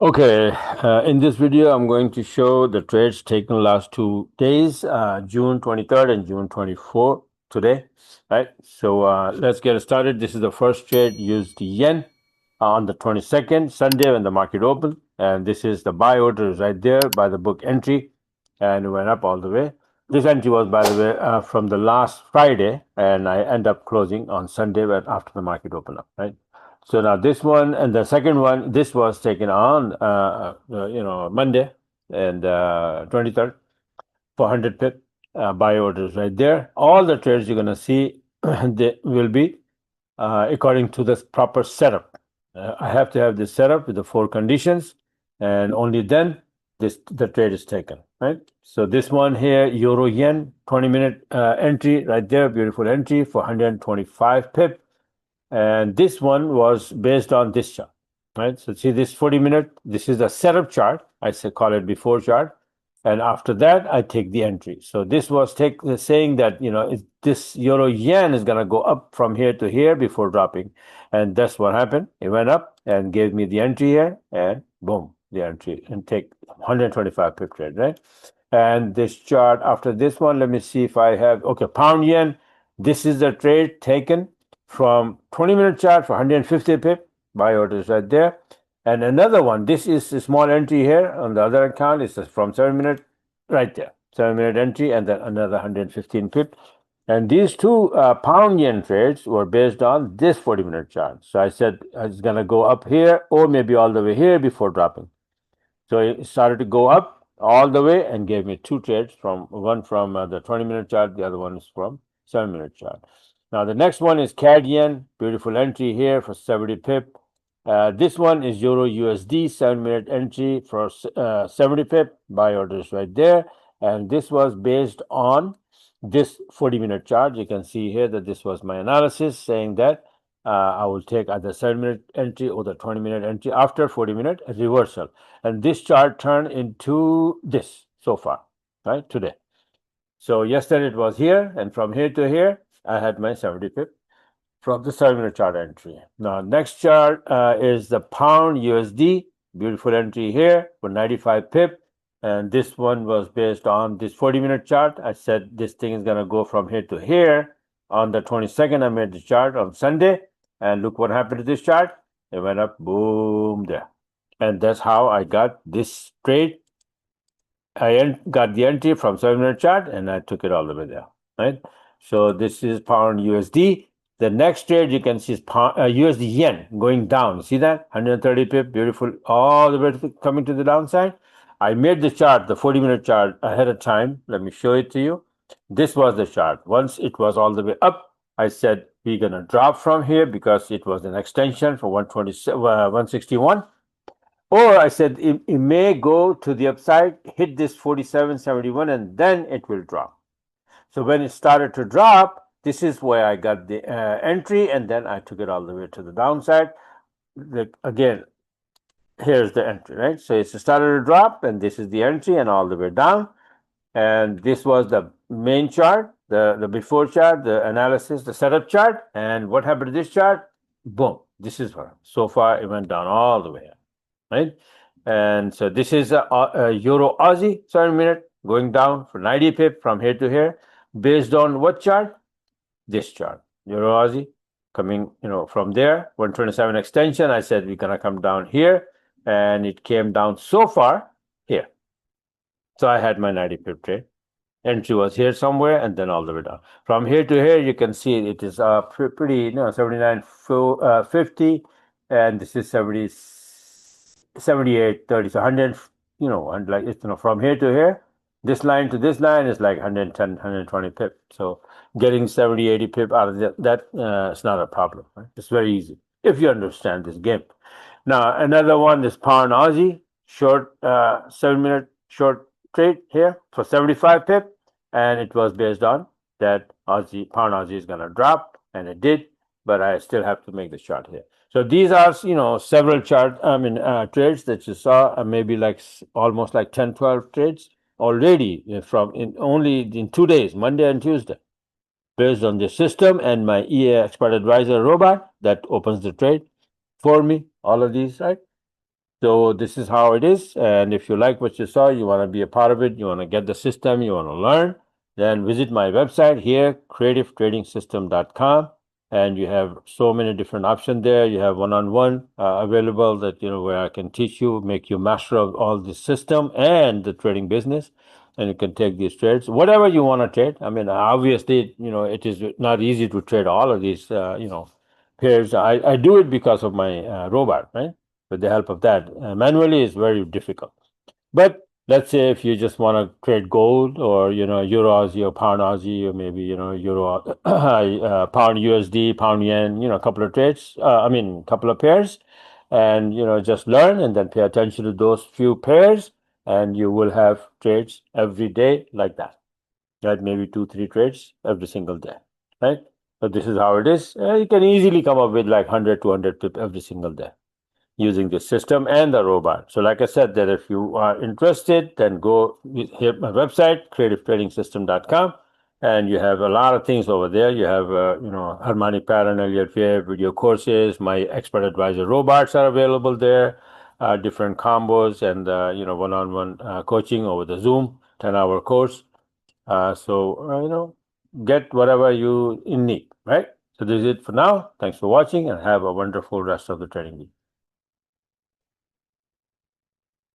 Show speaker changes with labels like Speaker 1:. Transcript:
Speaker 1: Okay, in this video, I'm going to show the trades taken last 2 days, June 23rd and June 24th today, right? So let's get started. This is the first trade, used yen on the 22nd, Sunday when the market opened. And this is the buy order is right there by the book entry, and it went up all the way. This entry was, by the way, from the last Friday, and I end up closing on Sunday after the market opened up, right? So now this one and the second one, this was taken on, Monday and 23rd for 100 pip buy orders right there. All the trades you're going to see, they will be according to the proper setup. I have to have this setup with the 4 conditions, and only then the trade is taken, right? So this one here, Euro Yen, 20-minute entry right there, beautiful entry for 125 pip. And this one was based on this chart, right? So see this 40-minute, this is a setup chart. I call it before chart. And after that, I take the entry. So this was saying that, this euro yen is going to go up from here to here before dropping. And that's what happened. It went up and gave me the entry here, and boom, the entry, and take 125 pip trade, right? And this chart after this one, let me see if I have, okay, pound yen. This is the trade taken from 20-minute chart for 150 pip, buy orders right there. And another one, this is a small entry here on the other account. It's from 7-minute right there, 7-minute entry, and then another 115 pip. And these two pound yen trades were based on this 40-minute chart. So I said it's going to go up here or maybe all the way here before dropping. So it started to go up all the way and gave me 2 trades, one from the 20-minute chart, the other one is from 7-minute chart. Now the next one is CAD yen, beautiful entry here for 70 pip. This one is Euro USD, 7-minute entry for 70 pip, buy orders right there. And this was based on this 40-minute chart. You can see here that this was my analysis saying that I will take either 7-minute entry or the 20-minute entry after 40-minute reversal. And this chart turned into this so far, right, today. So yesterday it was here, and from here to here, I had my 70 pip from the 7-minute chart entry. Now, next chart is the pound USD, beautiful entry here for 95 pip. And this one was based on this 40-minute chart. I said this thing is going to go from here to here. On the 22nd, I made the chart on Sunday. And look what happened to this chart. It went up, boom, there. And that's how I got this trade. I got the entry from 7-minute chart, and I took it all the way there, right? So this is pound USD. The next trade you can see is USD yen going down. See that? 130 pip, beautiful, all the way coming to the downside. I made the chart, the 40-minute chart, ahead of time. Let me show it to you. This was the chart. Once it was all the way up, I said we're going to drop from here because it was an extension for 161. Or I said it may go to the upside, hit this 47.71, and then it will drop. So when it started to drop, this is where I got the entry, and then I took it all the way to the downside. Again, here's the entry, right? So it started to drop, and this is the entry, and all the way down. And this was the main chart, the before chart, the analysis, the setup chart. And what happened to this chart? Boom. This is what. So far, it went down all the way up, right? And so this is a EUR-AUD 7-minute going down for 90 pip from here to here, based on what chart? This chart, EUR-AUD coming, from there, 127 extension. I said we're gonna come down here, and it came down so far here. So I had my 90 pip trade. Entry was here somewhere, and then all the way down. From here to here, you can see it is pretty, 79.50, and this is 78.30. So 100, and like it's, from here to here, this line to this line is like 110, 120 pip. So getting 70, 80 pip out of that is not a problem. Right? It's very easy if you understand this game. Now another one is pound Aussie short, 7-minute short trade here for 75 pip, and it was based on that pound Aussie is going to drop, and it did, but I still have to make the chart here. So these are, several trades that you saw, maybe like almost like 10, 12 trades already only in 2 days, Monday and Tuesday, based on the system and my expert advisor robot that opens the trade for me, all of these, right? So this is how it is. And if you like what you saw, you want to be a part of it, you want to get the system, you want to learn, then visit my website here, creativetradingsystem.com. And you have so many different options there. You have one-on-one available that, where I can teach you, make you master of all the system and the trading business. And you can take these trades, whatever you want to trade. I mean, obviously, it is not easy to trade all of these, pairs. I do it because of my robot, right? With the help of that. Manually is very difficult. But let's say if you just want to trade gold or EUR-AUD or pound Aussie or maybe euro pound USD, pound yen, a couple of trades. Couple of pairs, and just learn and then pay attention to those few pairs, and you will have trades every day like that. Right, maybe 2-3 trades every single day. Right. So this is how it is. You can easily come up with like 100-200 pip every single day using the system and the robot. So like I said, that if you are interested, then go hit my website, creativetradingsystem.com, and you have a lot of things over there. You have, harmonic pattern, Elliott wave, video courses, my expert advisor robots are available there, different combos and, one-on-one coaching over the Zoom, 10-hour course. Get whatever you in need, right? So this is it for now. Thanks for watching and have a wonderful rest of the trading week.